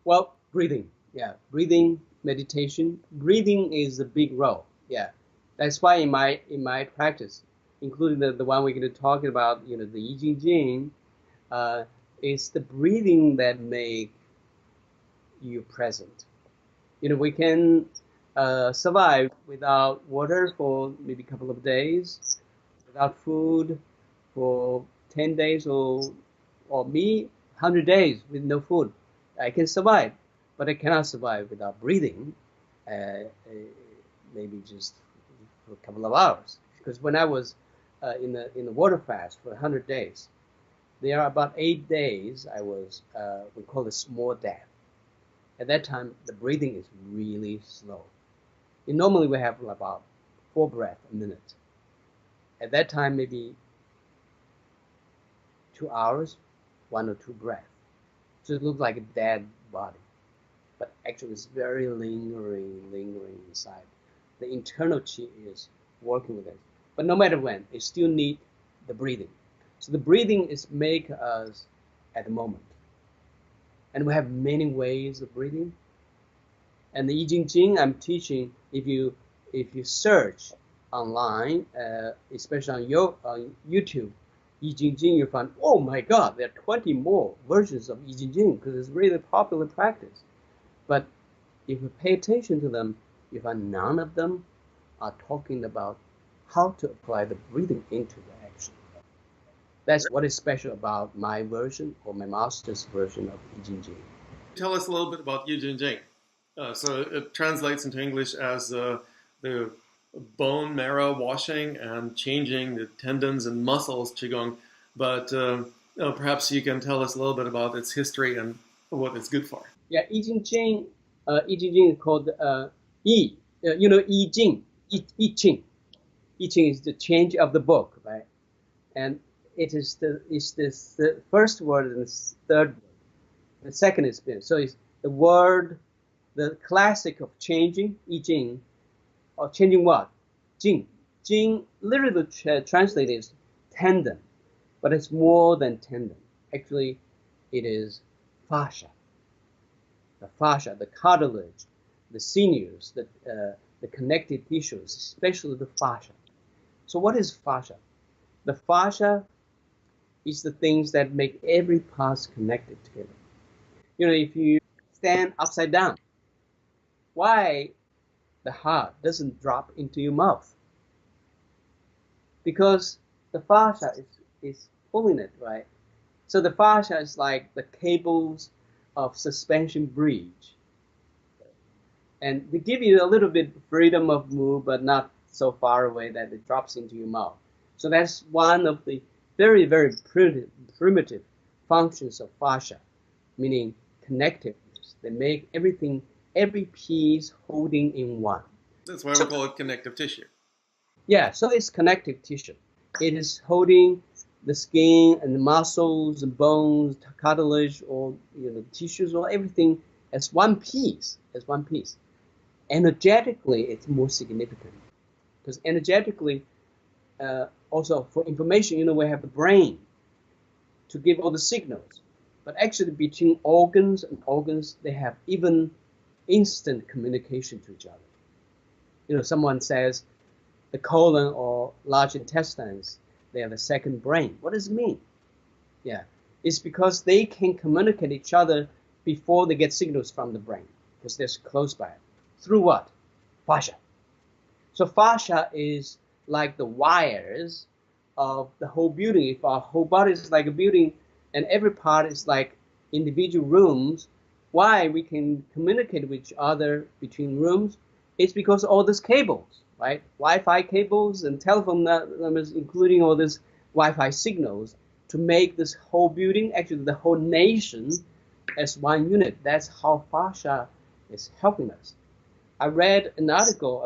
Well, breathing. Yeah, breathing, meditation. Breathing is a big role. Yeah, that's why in my practice, including the one we're going to talk about, the I Ching Jing, it's the breathing that make you present. We can survive without water for maybe a couple of days, without food for 10 days, or me 100 days with no food. I can survive, but I cannot survive without breathing, maybe just for a couple of hours. Because when I was in the water fast for 100 days, there are about 8 days I was, we call it small death. At that time, the breathing is really slow. Normally we have about 4 breaths a minute. At that time, maybe 2 hours, 1 or 2 breaths. So it looks like a dead body. But actually it's very lingering inside. The internal qi is working with it. But no matter when, it still need the breathing. So the breathing is make us at the moment. And we have many ways of breathing. And the I Ching Jing I'm teaching, if you search online, especially on YouTube, I Ching Jing, you find, oh my God, there are 20 more versions of I Ching Jing because it's really popular practice. But if you pay attention to them, you find none of them are talking about how to apply the breathing into the action. That's what is special about my version or my master's version of I Ching Jing. Tell us a little bit about Yi Jin Jing. So it translates into English as the bone marrow washing and changing the tendons and muscles Qigong. But perhaps you can tell us a little bit about its history and what it's good for. Yeah, I Ching Jing, I Ching Jing is called Yi. I Ching, I Ching. I Ching is the change of the book, right? And it's the first word and the third word. The second is been. So it's the word, the classic of changing, I Ching, or changing what? Jing. Jing literally translated is tendon, but it's more than tendon. Actually, it is fascia. The fascia, the cartilage, the sinews, the connective tissues, especially the fascia. So what is fascia? The fascia is the things that make every part connected together. If you stand upside down, why the heart doesn't drop into your mouth? Because the fascia is pulling it, right? So the fascia is like the cables of suspension bridge. And they give you a little bit freedom of move, but not so far away that it drops into your mouth. So that's one of the very, very primitive functions of fascia, meaning connectiveness. They make everything, every piece holding in one. That's why we call it connective tissue. Yeah, so it's connective tissue. It is holding the skin and the muscles and bones, cartilage, or tissues, or everything as one piece. Energetically, it's more significant because energetically, also for information, we have the brain to give all the signals. But actually, between organs and organs, they have even instant communication to each other. Someone says the colon or large intestines, They have a second brain. What does it mean? Yeah, it's because they can communicate each other before they get signals from the brain, because they're close by. Through what? Fascia. So fascia is like the wires of the whole building. If our whole body is like a building and every part is like individual rooms, why we can communicate with each other between rooms? It's because of all these cables, right? Wi-Fi cables and telephone numbers, including all these Wi-Fi signals, to make this whole building, actually the whole nation, as one unit. That's how fascia is helping us. I read an article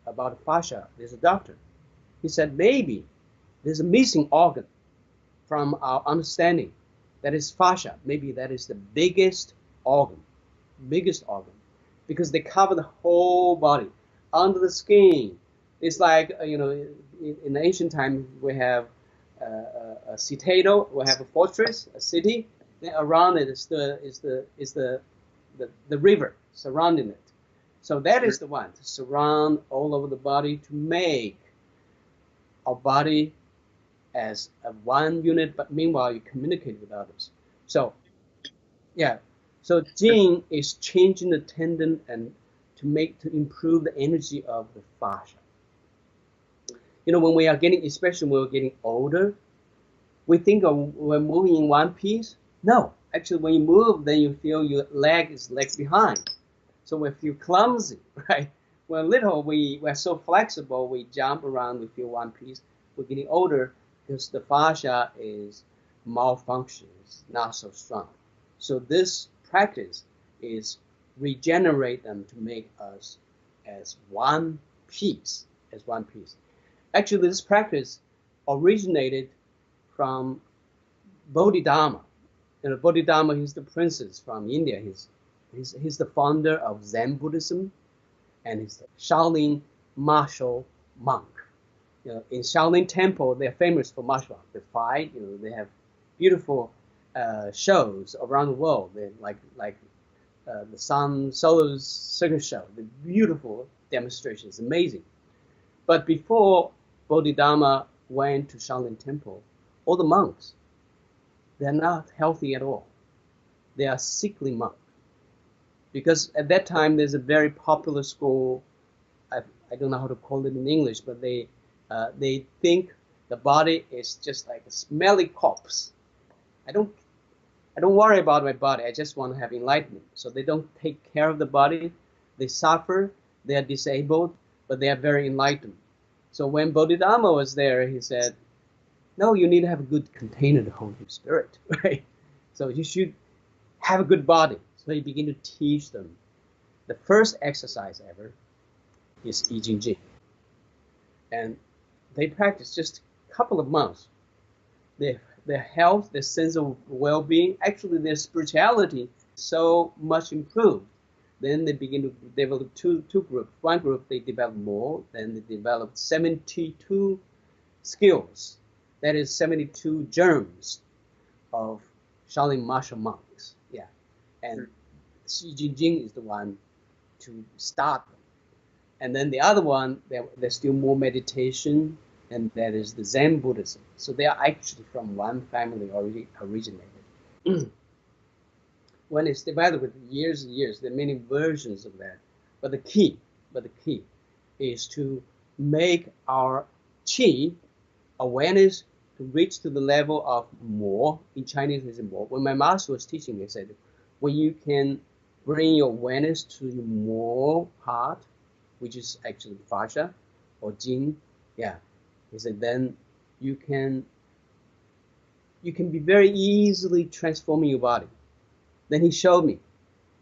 about fascia. There's a doctor. He said maybe there's a missing organ from our understanding. That is fascia. Maybe that is the biggest organ, because they cover the whole body under the skin. It's like in the ancient time we have a citadel, we have a fortress, a city. Then around it is the river surrounding it. So that is the one to surround all over the body, to make our body as a one unit, but meanwhile you communicate with others. So yeah, so Jing is changing the tendon and to improve the energy of the fascia. When we are getting, especially when we're getting older, we think we're moving in one piece. No, actually, when you move, then you feel your leg is behind. So we feel clumsy, right? When little, we're so flexible, we jump around, we feel one piece. We're getting older because the fascia is malfunctions, not so strong. So this practice is regenerate them to make us as one piece, Actually, this practice originated from Bodhidharma. Bodhidharma, he's the princess from India. He's the founder of Zen Buddhism, and he's the Shaolin martial monk. In Shaolin Temple, they're famous for martial art. They fight. They have beautiful shows around the world. They like the Sun Solar Circus show. The beautiful demonstrations, amazing. But before Bodhidharma went to Shaolin Temple, all the monks, they're not healthy at all. They are sickly monks. Because at that time, there's a very popular school, I don't know how to call it in English, but they think the body is just like a smelly corpse. I don't worry about my body. I just want to have enlightenment. So they don't take care of the body. They suffer. They are disabled, but they are very enlightened. So when Bodhidharma was there, he said, no, you need to have a good container to hold your spirit, right? So you should have a good body. So he began to teach them. The first exercise ever is I Ching Jing. And they practice just a couple of months. Their health, their sense of well-being, actually their spirituality so much improved. Then they begin to develop two groups. One group, they develop more. Then they developed 72 skills. That is 72 germs of Shaolin martial monks. Yeah. And Xi Jinping is the one to start them. And then the other one, there's still more meditation, and that is the Zen Buddhism. So they are actually from one family originated. When it's developed with years and years, there are many versions of that. But the key is to make our qi awareness to reach to the level of more. In Chinese, it's more. When my master was teaching, he said, when you can bring your awareness to your more part, which is actually fascia or jing, yeah. He said, then you can be very easily transforming your body. Then he showed me.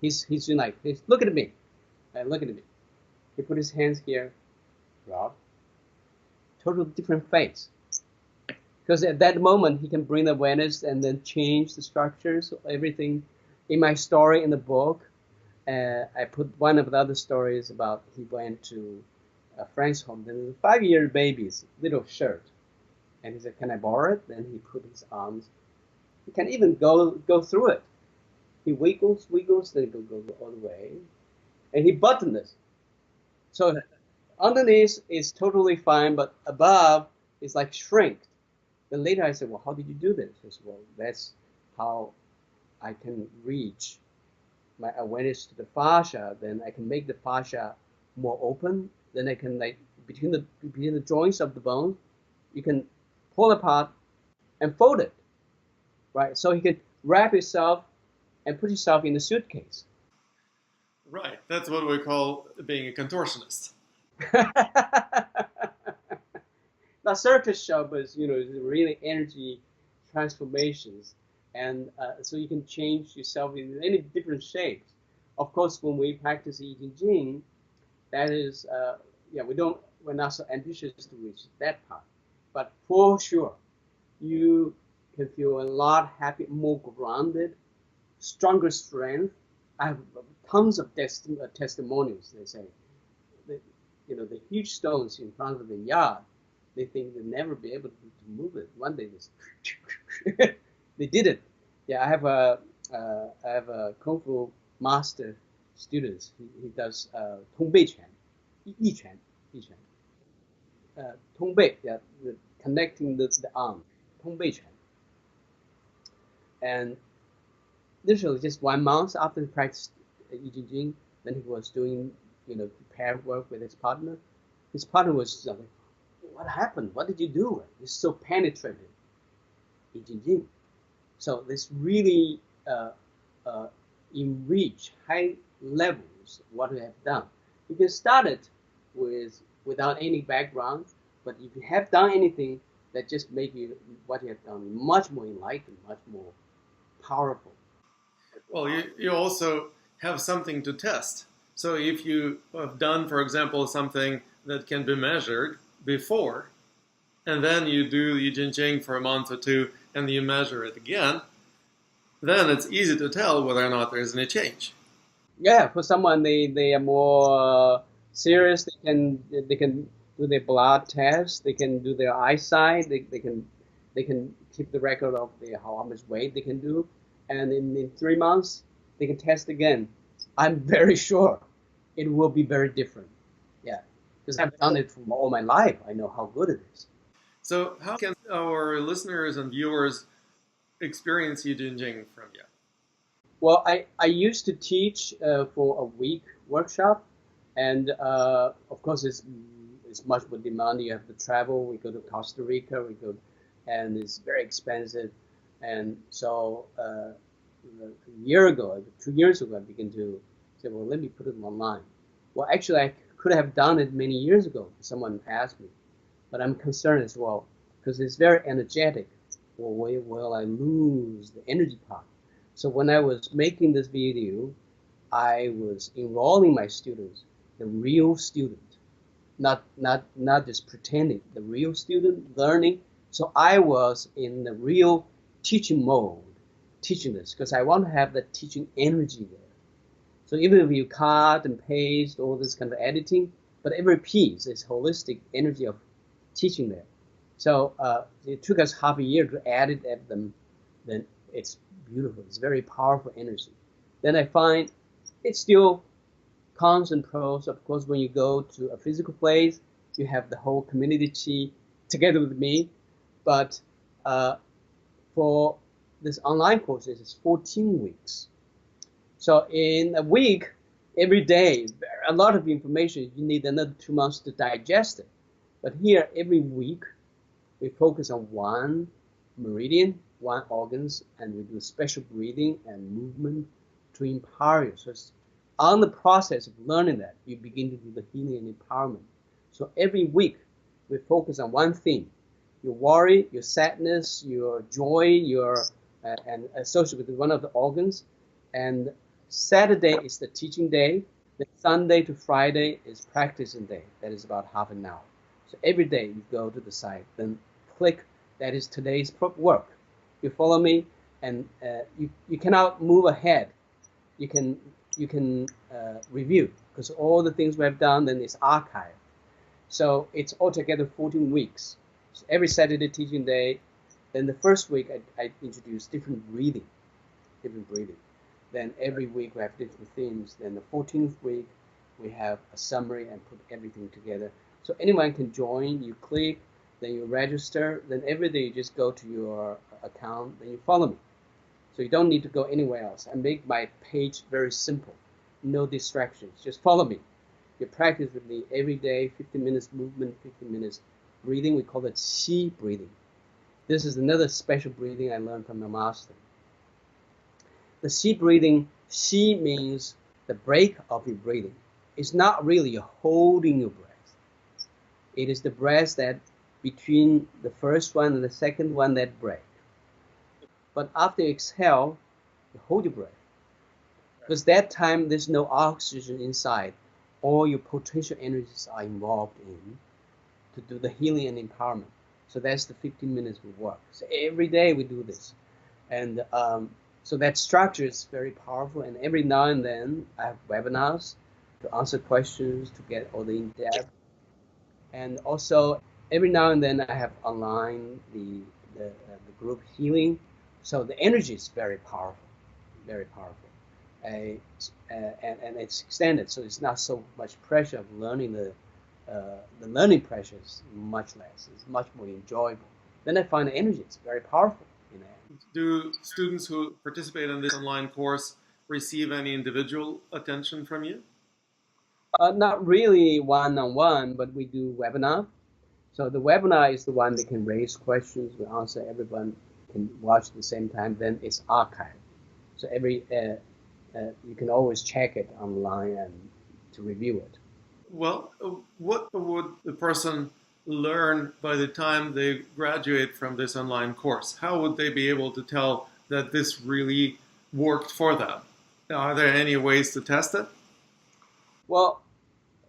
He's like, look at me. Look at me. He put his hands here, Rob. Total different face. Because at that moment, he can bring the awareness and then change the structures, everything. In my story in the book, I put one of the other stories about he went to a friend's home. There was a 5-year baby's little shirt. And he said, can I borrow it? Then he put his arms. He can even go through it. He wiggles, then go all the way. And he buttoned this. So underneath is totally fine, but above it's like shrink. Then later I said, well, how did you do this? I said, well, that's how I can reach my awareness to the fascia. Then I can make the fascia more open. Then I can, like, between the joints of the bone, you can pull apart and fold it, right? So you can wrap yourself and put yourself in a suitcase. Right. That's what we call being a contortionist. Not circus show, but really energy transformations, and so you can change yourself in any different shapes. Of course, when we practice I Ching Jing, that is, we're not so ambitious to reach that part, but for sure, you can feel a lot happier, more grounded, stronger strength. I have tons of testimonials. They say, that, the huge stones in front of the yard, they think they'll never be able to move it. One day, they did it. Yeah, I have a kung fu master student. He does Tong Bei Quan, Yi Quan, Tong Bei, yeah, connecting the arm, Tong Bei Quan. And literally just 1 month after he practiced I Ching Jing, then he was doing, pair work with his partner. His partner was like, what happened? What did you do? It's so penetrated, I Ching Jing. So this really enrich high levels what we have done. You can start it without any background, but if you have done anything, that just make you what you have done much more enlightened, much more powerful. Well, you also have something to test. So if you have done, for example, something that can be measured before, and then you do I Ching Jing for a month or two, and you measure it again, then it's easy to tell whether or not there is any change. Yeah, for someone they are more serious, they can do their blood tests, they can do their eyesight, they can keep the record of how much weight they can do, and in 3 months they can test again. I'm very sure it will be very different. Yeah, because I've done it for all my life. I know how good it is. So how can our listeners and viewers experience I Ching Jing from you? Well, I used to teach for a week workshop, and of course it's much more demanding. You have to travel. We go to Costa Rica. And it's very expensive. And so a year ago, 2 years ago, I began to say, well, let me put it online. Well, actually, I could have done it many years ago. Someone asked me, but I'm concerned as well because it's very energetic. Well, will I lose the energy part? So when I was making this video, I was enrolling my students, the real student, not just pretending, the real student learning. So I was in the real teaching mode, teaching this, because I want to have the teaching energy there. So even if you cut and paste, all this kind of editing, but every piece is holistic energy of teaching there. So it took us half a year to edit them. Then it's beautiful. It's very powerful energy. Then I find it's still cons and pros. Of course, when you go to a physical place, you have the whole community together with me. But for this online course, it's 14 weeks. So in a week, every day, a lot of information. You need another 2 months to digest it. But here, every week, we focus on one meridian, one organs, and we do special breathing and movement to empower you. So it's on the process of learning that, you begin to do the healing and empowerment. So every week, we focus on one thing: your worry, your sadness, your joy, and associated with one of the organs. And Saturday is the teaching day. Then Sunday to Friday is practicing day. That is about half an hour. So every day you go to the site, then click, that is today's work. You follow me, and you cannot move ahead. You can review, because all the things we have done then is archived. So it's altogether 14 weeks. So every Saturday teaching day. Then the first week I introduce different breathing. Then every week we have different themes. Then the 14th week we have a summary and put everything together. So anyone can join. You click, then you register, then every day you just go to your account, then you follow me. So you don't need to go anywhere else. I make my page very simple, no distractions. Just follow me. You practice with me every day, 15 minutes movement, 15 minutes breathing. We call it Qi breathing. This is another special breathing I learned from my master. The Qi breathing, Qi means the break of your breathing. It's not really you're holding your breath. It is the breath that between the first one and the second one that break. But after you exhale, you hold your breath. Because that time there's no oxygen inside. All your potential energies are involved in to do the healing and empowerment. So that's the 15 minutes we work. So every day we do this. And so that structure is very powerful. And every now and then I have webinars to answer questions, to get all the in-depth. And also every now and then I have online the group healing. So the energy is very powerful, very powerful. And it's extended, so it's not so much pressure of learning. The learning pressure is much less. It's much more enjoyable. Then I find the energy is very powerful. Do students who participate in this online course receive any individual attention from you? Not really one-on-one, but we do webinar. So the webinar is the one that can raise questions. We answer. Everyone can watch at the same time. Then it's archived. So you can always check it online and to review it. Well, what would the person learn by the time they graduate from this online course? How would they be able to tell that this really worked for them? Are there any ways to test it? Well,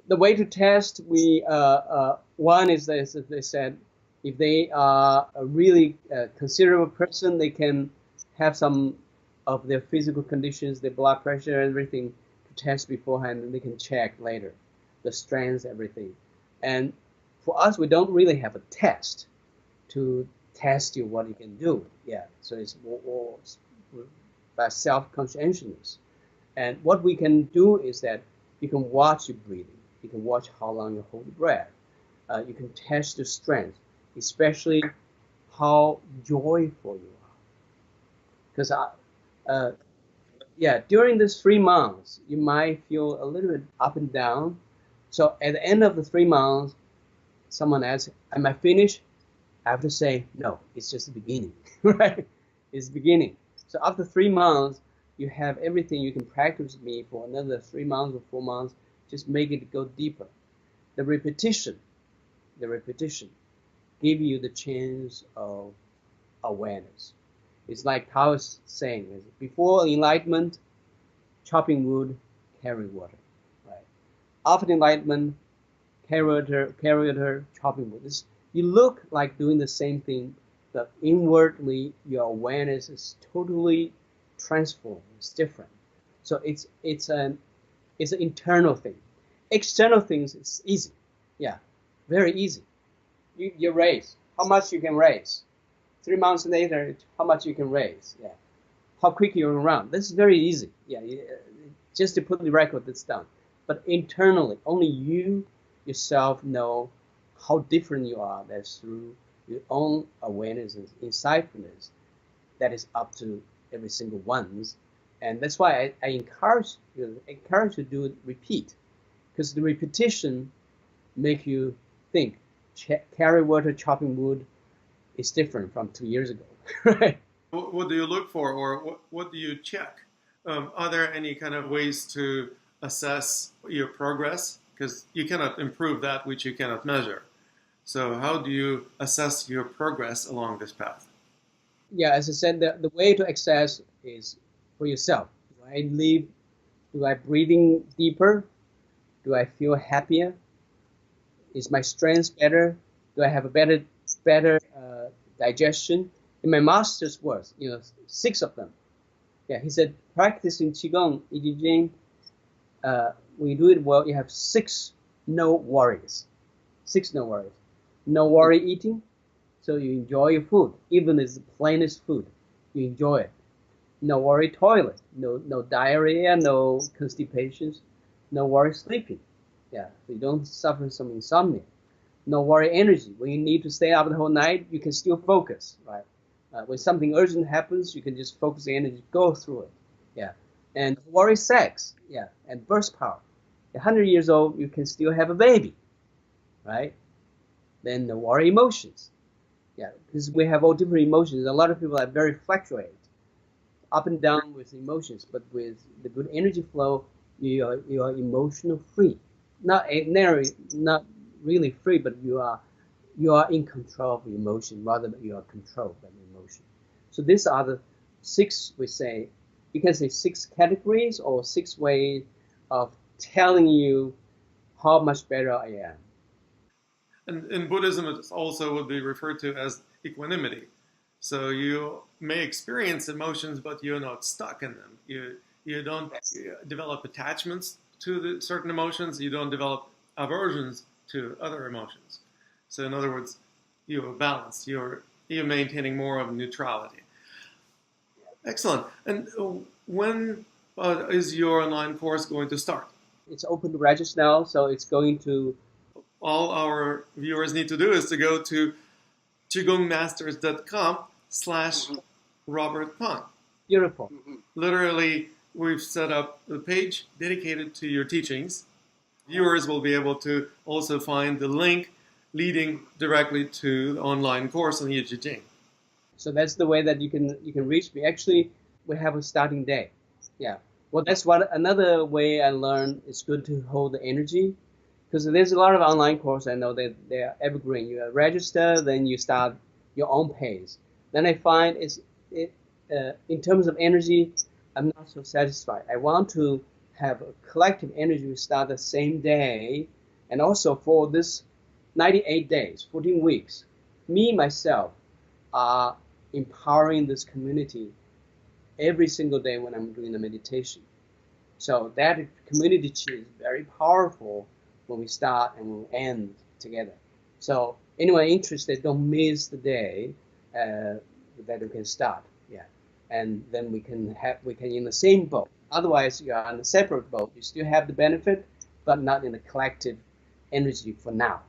the way to test, one is, as they said, if they are a really considerable person, they can have some of their physical conditions, their blood pressure, everything to test beforehand, and they can check later, the strength, everything. And for us, we don't really have a test to test you what you can do. Yeah, so it's more by self-consciousness. And what we can do is that you can watch your breathing. You can watch how long you hold your breath. You can test the strength, especially how joyful you are. Because during these 3 months, you might feel a little bit up and down. So at the end of the 3 months, someone asks, am I finished? I have to say, no, it's just the beginning, right? It's the beginning. So after 3 months, you have everything. You can practice with me for another 3 months or 4 months. Just make it go deeper. The repetition give you the chance of awareness. It's like Tao is saying, before enlightenment, chopping wood, carrying water. Right? After enlightenment, carry water, chopping wood. You look like doing the same thing, but inwardly your awareness is totally transformed. It's different. So it's an internal thing. External things, it's easy. Yeah, very easy. You raise. How much you can raise? 3 months later, how much you can raise? Yeah. How quick you can run? This is very easy. Yeah, just to put the record, that's done. But internally, only you yourself know how different you are. That's through your own awareness and insightfulness. That is up to every single one's. And that's why I encourage you to do it, repeat. Because the repetition make you think. Carry water, chopping wood is different from 2 years ago, right? What do you look for, or what do you check? Are there any kind of ways to assess your progress? Because you cannot improve that which you cannot measure. So how do you assess your progress along this path? Yeah, as I said, the way to assess is for yourself. Do I breathing deeper? Do I feel happier? Is my strength better? Do I have a better digestion? In my master's words, 6 of them. Yeah, he said, practicing Qigong, I Ching, when you do it well, you have 6 no worries. 6 no worries. No worry eating, so you enjoy your food. Even if it's the plainest food, you enjoy it. No worry toilet. No diarrhea, no constipations. No worry sleeping. Yeah, so you don't suffer some insomnia. no worry energy. When you need to stay up the whole night, you can still focus, right? When something urgent happens, you can just focus the energy, go through it. Yeah. And worry sex, yeah, and burst power. 100 years old, you can still have a baby, right? Then the worry emotions. Yeah, because we have all different emotions. A lot of people are very fluctuate, up and down with emotions, but with the good energy flow, you are emotional free. Not not really free, but you are in control of emotion rather than you are controlled by the emotion. So these are the six, we say, you can say six categories or six ways of telling you how much better I am. And in Buddhism, it also would be referred to as equanimity. So you may experience emotions, but you're not stuck in them. You don't Yes. develop attachments to the certain emotions. You don't develop aversions to other emotions. So in other words, you're balanced. You're maintaining more of neutrality. Excellent. And when is your online course going to start? It's open to register now, so it's going to. All our viewers need to do is to go to qigongmasters.com slash Robert Peng. Beautiful. Literally, we've set up a page dedicated to your teachings. Viewers will be able to also find the link leading directly to the online course on Yi Jing. So that's the way that you can reach me. Actually, we have a starting day. Yeah. Well, that's what another way I learned. It's good to hold the energy, because there's a lot of online courses. I know that they're evergreen. You register, then you start your own pace. Then I find in terms of energy, I'm not so satisfied. I want to have a collective energy start the same day, and also for this 98 days, 14 weeks, me myself are empowering this community every single day when I'm doing the meditation. So that community chi is very powerful when we start and when we end together. So anyone interested, don't miss the day that we can start. Yeah, and then we can in the same boat. Otherwise, you are on a separate boat. You still have the benefit, but not in the collective energy for now.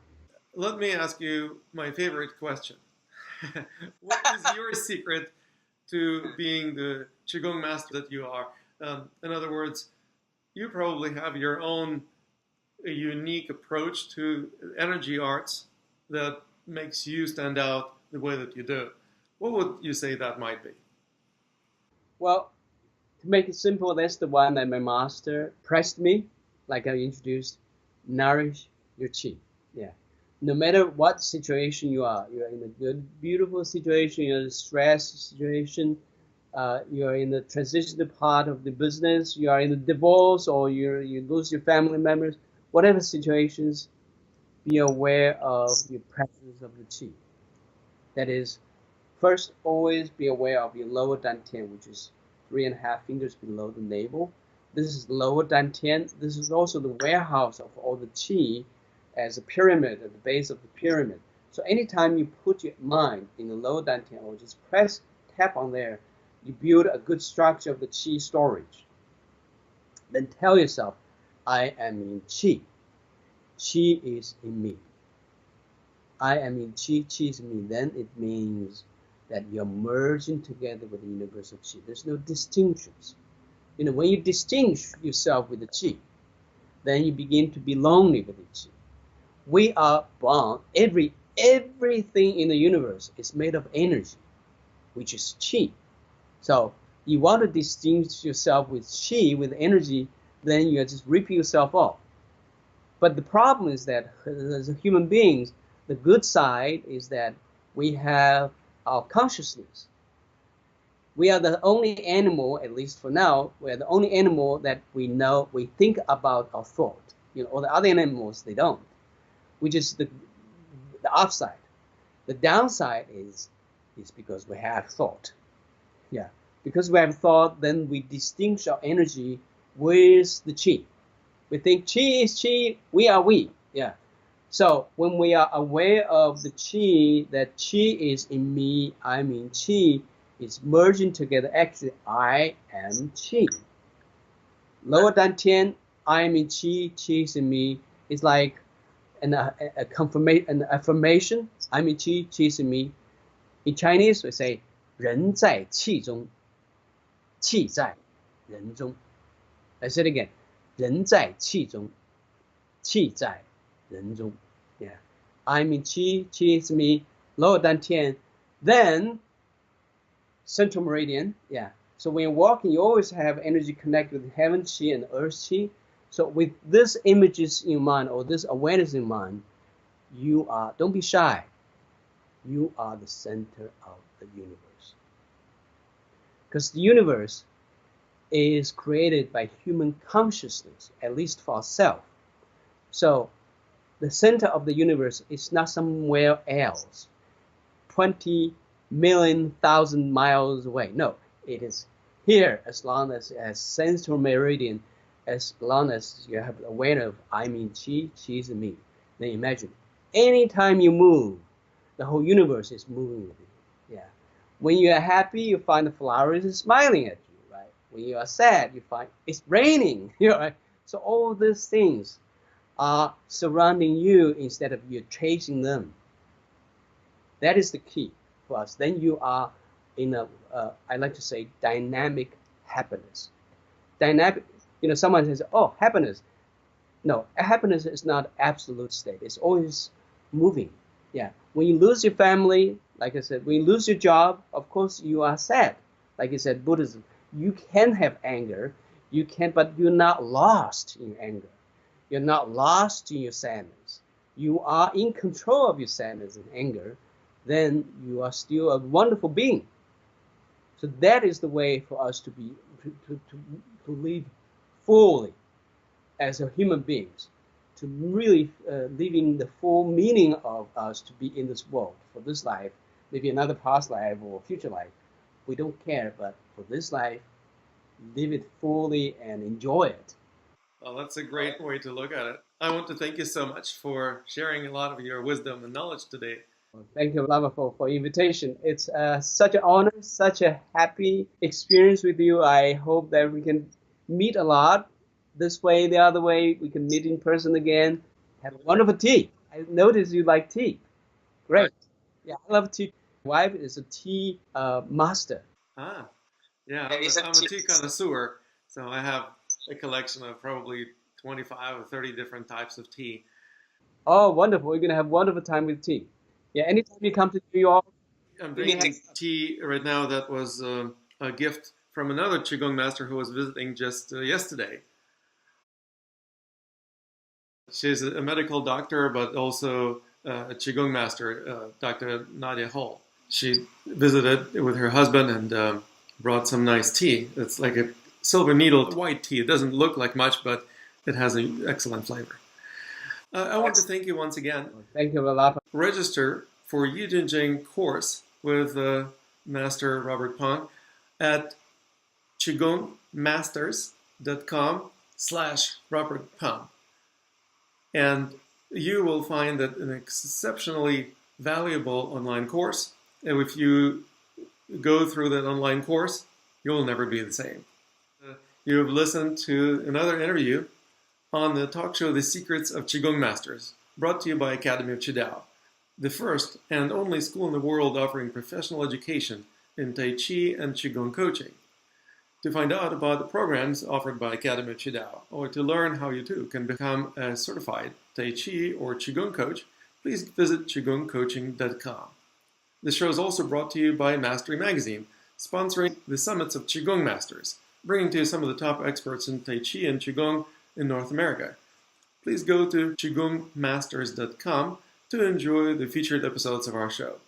Let me ask you my favorite question. What is your secret to being the Qigong master that you are? In other words, you probably have your own unique approach to energy arts that makes you stand out the way that you do. What would you say that might be? Well, to make it simple, that's the one that my master pressed me, like I introduced, nourish your chi. Yeah. No matter what situation you're in a good, beautiful situation, you're in a stress situation, you're in the transitional part of the business, you are in a divorce, or you lose your family members, whatever situations, be aware of your presence of the chi. That is, first, always be aware of your lower dantian, which is 3.5 fingers below the navel. This is lower dantian. This is also the warehouse of all the qi as a pyramid at the base of the pyramid. So anytime you put your mind in the lower dantian or just tap on there, you build a good structure of the qi storage. Then tell yourself, I am in qi. Qi is in me. I am in chi, chi is in me. Then it means that you're merging together with the universal chi. There's no distinctions. When you distinguish yourself with the chi, then you begin to be lonely with the chi. We are bound. Everything in the universe is made of energy, which is chi. So you want to distinguish yourself with chi, with energy, then you are just ripping yourself off. But the problem is that as human beings, the good side is that we have our consciousness. We are the only animal, at least for now, we are the only animal that we think about our thought. All the other animals, they don't, which is the upside. The downside is because we have thought. Yeah, because we have thought, then we distinguish our energy with the chi. We think chi is chi, we are we. Yeah. So when we are aware of the chi, that chi is in me, I'm in chi, it's merging together. Actually, I am chi. Lower dantian, I am in chi, chi is in me. It's like and a confirmation, an affirmation. I'm in qi, qi is in me. In Chinese, we say 人在气中，气在人中. I say it again. 人在气中，气在人中. Yeah. I'm in qi, qi is me, lower than 10. Then, central meridian. Yeah. So when you're walking, you always have energy connected with heaven qi and earth qi. So with these images in mind, or this awareness in mind, you are, don't be shy. You are the center of the universe. Because the universe is created by human consciousness, at least for ourselves. So the center of the universe is not somewhere else, 20 million thousand miles away. No, it is here as long as central meridian, as long as you have awareness of I'm in qi, qi is in me. Then imagine, anytime you move, the whole universe is moving with you. Yeah. When you are happy, you find the flowers is smiling at you, right? When you are sad, you find it's raining. Right? So all these things are surrounding you instead of you chasing them. That is the key for us. Then you are in a, I like to say, dynamic happiness. Dynamic, someone says, oh, happiness. No, happiness is not absolute state. It's always moving. Yeah. When you lose your family, like I said, when you lose your job, of course you are sad. Like I said, Buddhism, you can have anger, but you're not lost in anger. You're not lost in your sadness. You are in control of your sadness and anger. Then you are still a wonderful being. So that is the way for us to be, to live fully as a human beings, to really living the full meaning of us to be in this world for this life, maybe another past life or future life. We don't care, but for this life, live it fully and enjoy it. Well, that's a great way to look at it. I want to thank you so much for sharing a lot of your wisdom and knowledge today. Thank you, Lama, for invitation. It's such an honor, such a happy experience with you. I hope that we can meet a lot. This way, the other way, we can meet in person again. Have a wonderful tea. I noticed you like tea. Great. Right. Yeah, I love tea. My wife is a tea master. Ah, yeah, I'm a tea connoisseur, so I have a collection of probably 25 or 30 different types of tea. Oh, wonderful. We're going to have a wonderful time with tea. Yeah, anytime you come to New York. I'm drinking tea right now that was a gift from another Qigong master who was visiting just yesterday. She's a medical doctor, but also a Qigong master, Dr. Nadia Hall. She visited with her husband and brought some nice tea. It's like a silver needle white tea. It doesn't look like much, but it has an excellent flavor. I want to thank you once again. Thank you a lot. Register for Yi Jin Jing course with Master Robert Peng at qigongmasters.com/Robert Peng. And you will find that an exceptionally valuable online course. And if you go through that online course, you'll never be the same. You have listened to another interview on the talk show The Secrets of Qigong Masters, brought to you by Academy of Qidao, the first and only school in the world offering professional education in Tai Chi and Qigong coaching. To find out about the programs offered by Academy of Qidao, or to learn how you too can become a certified Tai Chi or Qigong coach, please visit qigongcoaching.com. This show is also brought to you by Mastery Magazine, sponsoring the Summits of Qigong Masters, bringing to you some of the top experts in Tai Chi and Qigong in North America. Please go to qigongmasters.com to enjoy the featured episodes of our show.